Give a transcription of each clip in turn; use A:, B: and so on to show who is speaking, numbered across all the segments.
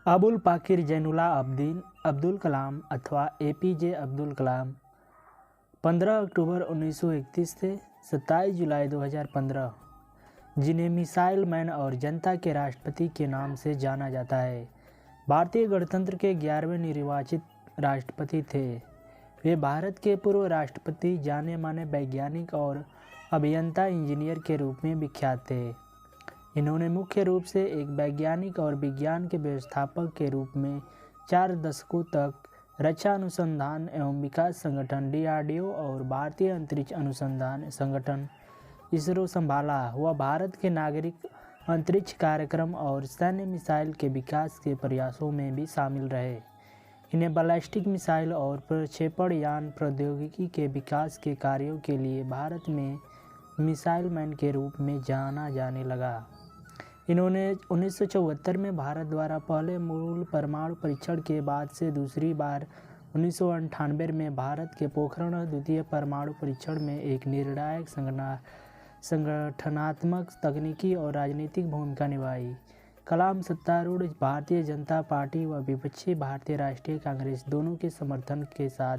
A: अबुल पाकिर जैनुलाब्दीन अब्दुल कलाम अथवा एपीजे अब्दुल कलाम 15 अक्टूबर 1931 से 27 जुलाई 2015, जिन्हें मिसाइल मैन और जनता के राष्ट्रपति के नाम से जाना जाता है, भारतीय गणतंत्र के 11वें निर्वाचित राष्ट्रपति थे। वे भारत के पूर्व राष्ट्रपति, जाने माने वैज्ञानिक और अभियंता इंजीनियर के रूप में विख्यात थे। इन्होंने मुख्य रूप से एक वैज्ञानिक और विज्ञान के व्यवस्थापक के रूप में 4 दशकों तक रक्षा अनुसंधान एवं विकास संगठन DRDO और भारतीय अंतरिक्ष अनुसंधान संगठन इसरो संभाला। वह भारत के नागरिक अंतरिक्ष कार्यक्रम और सैन्य मिसाइल के विकास के प्रयासों में भी शामिल रहे। इन्हें बैलिस्टिक मिसाइल और प्रक्षेपण यान प्रौद्योगिकी के विकास के कार्यों के लिए भारत में मिसाइल मैन के रूप में जाना जाने लगा। इन्होंने 1974 में भारत द्वारा पहले मूल परमाणु परीक्षण के बाद से दूसरी बार 1998 में भारत के पोखरण द्वितीय परमाणु परीक्षण में एक निर्णायक संगठनात्मक, तकनीकी और राजनीतिक भूमिका निभाई। कलाम सत्तारूढ़ भारतीय जनता पार्टी व विपक्षी भारतीय राष्ट्रीय कांग्रेस दोनों के समर्थन के साथ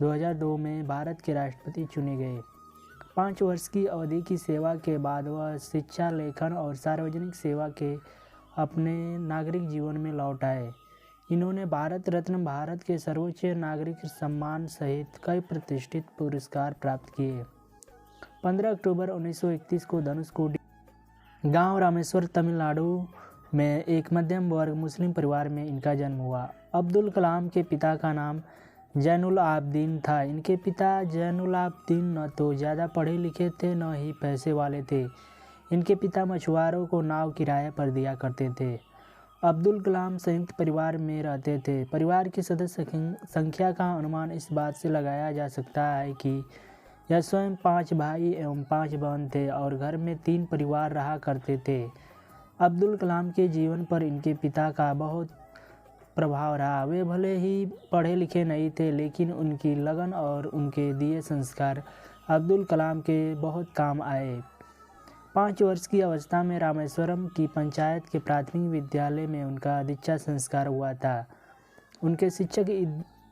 A: 2002 में भारत के राष्ट्रपति चुने गए। 5 वर्ष की अवधि की सेवा के बाद वह शिक्षा, लेखन और सार्वजनिक सेवा के अपने नागरिक जीवन में लौट आए। इन्होंने भारत रत्न, भारत के सर्वोच्च नागरिक सम्मान सहित कई प्रतिष्ठित पुरस्कार प्राप्त किए। 15 अक्टूबर 1931 को धनुषकोडी गांव रामेश्वर, तमिलनाडु में एक मध्यम वर्ग मुस्लिम परिवार में इनका जन्म हुआ। अब्दुल कलाम के पिता का नाम जैनुलाब्दीन था। इनके पिता जैनुलाब्दीन न तो ज़्यादा पढ़े लिखे थे, न ही पैसे वाले थे। इनके पिता मछुआरों को नाव किराए पर दिया करते थे। अब्दुल कलाम संयुक्त परिवार में रहते थे। परिवार की सदस्य संख्या का अनुमान इस बात से लगाया जा सकता है कि यह स्वयं 5 भाई एवं 5 बहन थे और घर में 3 परिवार रहा करते थे। अब्दुल कलाम के जीवन पर इनके पिता का बहुत प्रभाव रहा। वे भले ही पढ़े लिखे नहीं थे, लेकिन उनकी लगन और उनके दिए संस्कार अब्दुल कलाम के बहुत काम आए। 5 वर्ष की अवस्था में रामेश्वरम की पंचायत के प्राथमिक विद्यालय में उनका दीक्षा संस्कार हुआ था। उनके शिक्षक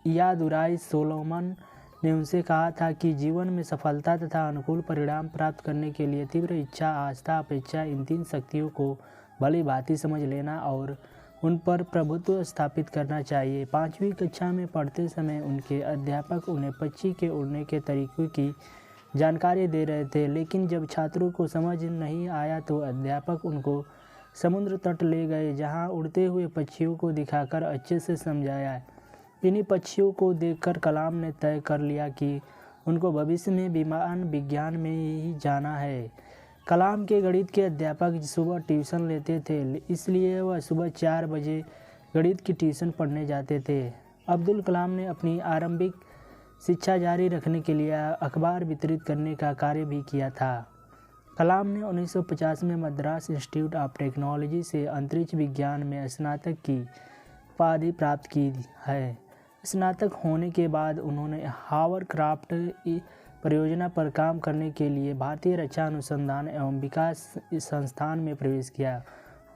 A: यादुराई सोलोमन ने उनसे कहा था कि जीवन में सफलता तथा अनुकूल परिणाम प्राप्त करने के लिए तीव्र इच्छा, आस्था, अपेक्षा, इन 3 शक्तियों को भली भांति समझ लेना और उन पर प्रभुत्व स्थापित करना चाहिए। 5वीं कक्षा में पढ़ते समय उनके अध्यापक उन्हें पक्षी के उड़ने के तरीकों की जानकारी दे रहे थे, लेकिन जब छात्रों को समझ नहीं आया तो अध्यापक उनको समुद्र तट ले गए, जहां उड़ते हुए पक्षियों को दिखाकर अच्छे से समझाया। इन्हीं पक्षियों को देखकर कलाम ने तय कर लिया कि उनको भविष्य में विमान विज्ञान में ही जाना है। कलाम के गणित के अध्यापक सुबह ट्यूशन लेते थे, इसलिए वह सुबह 4 बजे गणित की ट्यूशन पढ़ने जाते थे। अब्दुल कलाम ने अपनी आरंभिक शिक्षा जारी रखने के लिए अखबार वितरित करने का कार्य भी किया था। कलाम ने 1950 में मद्रास इंस्टीट्यूट ऑफ टेक्नोलॉजी से अंतरिक्ष विज्ञान में स्नातक की उपाधि प्राप्त की है। स्नातक होने के बाद उन्होंने हावरक्राफ्ट परियोजना पर काम करने के लिए भारतीय रक्षा अनुसंधान एवं विकास संस्थान में प्रवेश किया।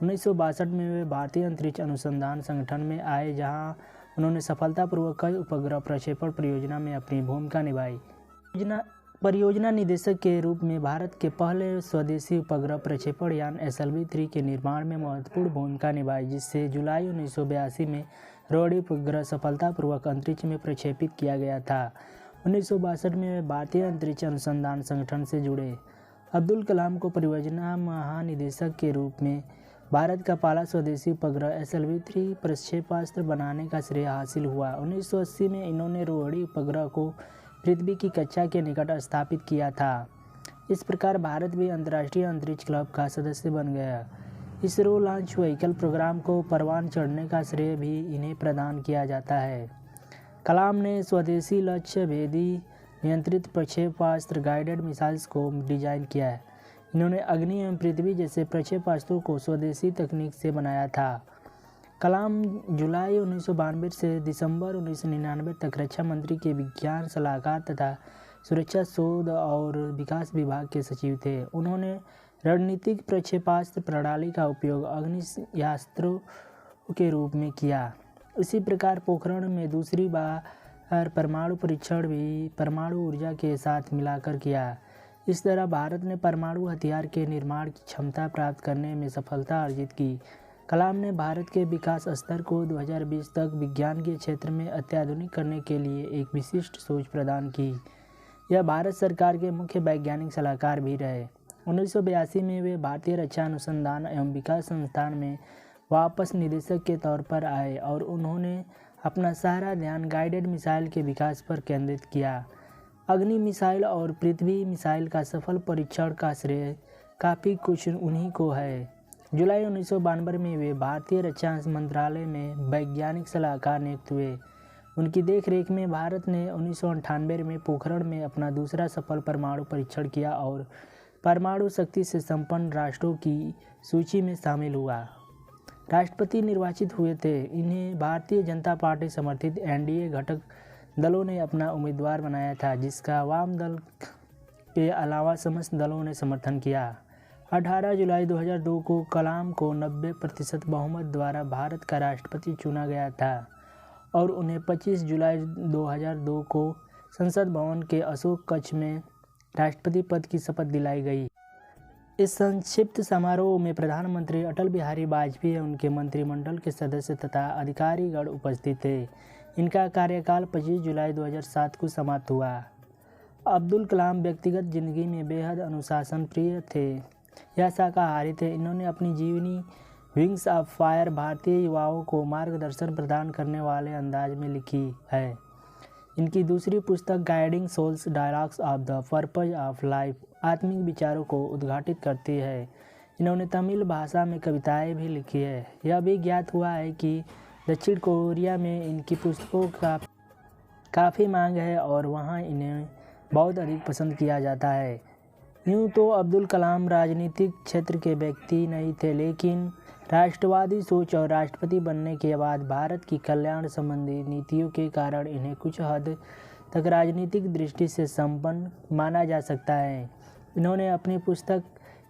A: 1962 में वे भारतीय अंतरिक्ष अनुसंधान संगठन में आए, जहां उन्होंने सफलतापूर्वक कई उपग्रह प्रक्षेपण परियोजना में अपनी भूमिका निभाई। परियोजना निदेशक के रूप में भारत के पहले स्वदेशी उपग्रह प्रक्षेपण यान SLV-3 के निर्माण में महत्वपूर्ण भूमिका निभाई, जिससे जुलाई 1982 में रोहिणी उपग्रह सफलतापूर्वक अंतरिक्ष में प्रक्षेपित किया गया था। 1962 में वे भारतीय अंतरिक्ष अनुसंधान संगठन से जुड़े। अब्दुल कलाम को परियोजना महानिदेशक के रूप में भारत का पहला स्वदेशी उपग्रह SLV-3 प्रक्षेपास्त्र बनाने का श्रेय हासिल हुआ। 1980 में इन्होंने रोहिणी उपग्रह को पृथ्वी की कक्षा के निकट स्थापित किया था। इस प्रकार भारत भी अंतर्राष्ट्रीय अंतरिक्ष क्लब का सदस्य बन गया। इसरो लॉन्च व्हीकल प्रोग्राम को परवान चढ़ने का श्रेय भी इन्हें प्रदान किया जाता है। कलाम ने स्वदेशी लक्ष्य भेदी नियंत्रित प्रक्षेपास्त्र गाइडेड मिसाइल्स को डिजाइन किया है। इन्होंने अग्नि एवं पृथ्वी जैसे प्रक्षेपास्त्रों को स्वदेशी तकनीक से बनाया था। कलाम जुलाई 1992 से दिसंबर 1999 तक रक्षा मंत्री के विज्ञान सलाहकार तथा सुरक्षा शोध और विकास विभाग के सचिव थे। उन्होंने रणनीतिक प्रक्षेपास्त्र प्रणाली का उपयोग अग्नियास्त्रों के रूप में किया। इसी प्रकार पोखरण में दूसरी बार परमाणु परीक्षण भी परमाणु ऊर्जा के साथ मिलाकर किया। इस तरह भारत ने परमाणु हथियार के निर्माण की क्षमता प्राप्त करने में सफलता अर्जित की। कलाम ने भारत के विकास स्तर को 2020 तक विज्ञान के क्षेत्र में अत्याधुनिक करने के लिए एक विशिष्ट सोच प्रदान की। यह भारत सरकार के मुख्य वैज्ञानिक सलाहकार भी रहे। 1982 में वे भारतीय रक्षा अनुसंधान एवं विकास संस्थान में वापस निदेशक के तौर पर आए और उन्होंने अपना सारा ध्यान गाइडेड मिसाइल के विकास पर केंद्रित किया। अग्नि मिसाइल और पृथ्वी मिसाइल का सफल परीक्षण का श्रेय काफ़ी कुछ उन्हीं को है। जुलाई 1992 में वे भारतीय रक्षा मंत्रालय में वैज्ञानिक सलाहकार नियुक्त हुए। उनकी देखरेख में भारत ने 1998 में पोखरण में अपना दूसरा सफल परमाणु परीक्षण किया और परमाणु शक्ति से संपन्न राष्ट्रों की सूची में शामिल हुआ। राष्ट्रपति निर्वाचित हुए थे। इन्हें भारतीय जनता पार्टी समर्थित एनडीए घटक दलों ने अपना उम्मीदवार बनाया था, जिसका वाम दल के अलावा समस्त दलों ने समर्थन किया। 18 जुलाई 2002 को कलाम को 90% बहुमत द्वारा भारत का राष्ट्रपति चुना गया था और उन्हें 25 जुलाई 2002 को संसद भवन के अशोक कक्ष में राष्ट्रपति पद की शपथ दिलाई गई। इस संक्षिप्त समारोह में प्रधानमंत्री अटल बिहारी वाजपेयी और उनके मंत्रिमंडल के सदस्य तथा अधिकारीगण उपस्थित थे। इनका कार्यकाल 25 जुलाई 2007 को समाप्त हुआ। अब्दुल कलाम व्यक्तिगत जिंदगी में बेहद अनुशासन प्रिय थे। यह शाकाहारी थे। इन्होंने अपनी जीवनी विंग्स ऑफ फायर भारतीय युवाओं को मार्गदर्शन प्रदान करने वाले अंदाज में लिखी है। इनकी दूसरी पुस्तक guiding souls dialogues of the purpose of life आत्मिक विचारों को उद्घाटित करती है। इन्होंने तमिल भाषा में कविताएं भी लिखी है। यह भी ज्ञात हुआ है कि दक्षिण कोरिया में इनकी पुस्तकों का काफ़ी मांग है और वहाँ इन्हें बहुत अधिक पसंद किया जाता है। यूँ तो अब्दुल कलाम राजनीतिक क्षेत्र के व्यक्ति नहीं थे, लेकिन राष्ट्रवादी सोच और राष्ट्रपति बनने के बाद भारत की कल्याण संबंधी नीतियों के कारण इन्हें कुछ हद तक राजनीतिक दृष्टि से संपन्न माना जा सकता है। इन्होंने अपनी पुस्तक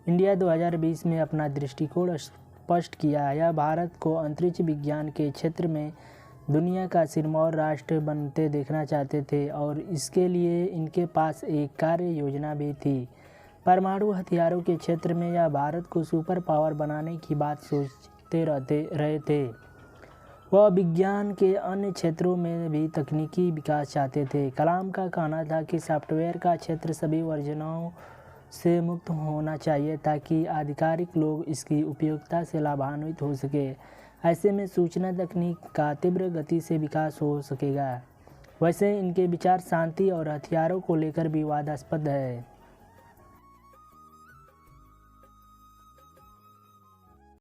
A: इंडिया 2020 में अपना दृष्टिकोण स्पष्ट किया। यह भारत को अंतरिक्ष विज्ञान के क्षेत्र में दुनिया का सिरमौर राष्ट्र बनते देखना चाहते थे और इसके लिए इनके पास एक कार्य योजना भी थी। परमाणु हथियारों के क्षेत्र में यह भारत को सुपर पावर बनाने की बात सोचते रहे थे। वह विज्ञान के अन्य क्षेत्रों में भी तकनीकी विकास चाहते थे। कलाम का कहना था कि सॉफ्टवेयर का क्षेत्र सभी वर्जनों से मुक्त होना चाहिए ताकि आधिकारिक लोग इसकी उपयोगिता से लाभान्वित हो सके। ऐसे में सूचना तकनीक का तीव्र गति से विकास हो सकेगा। वैसे इनके विचार शांति और हथियारों को लेकर विवादास्पद है।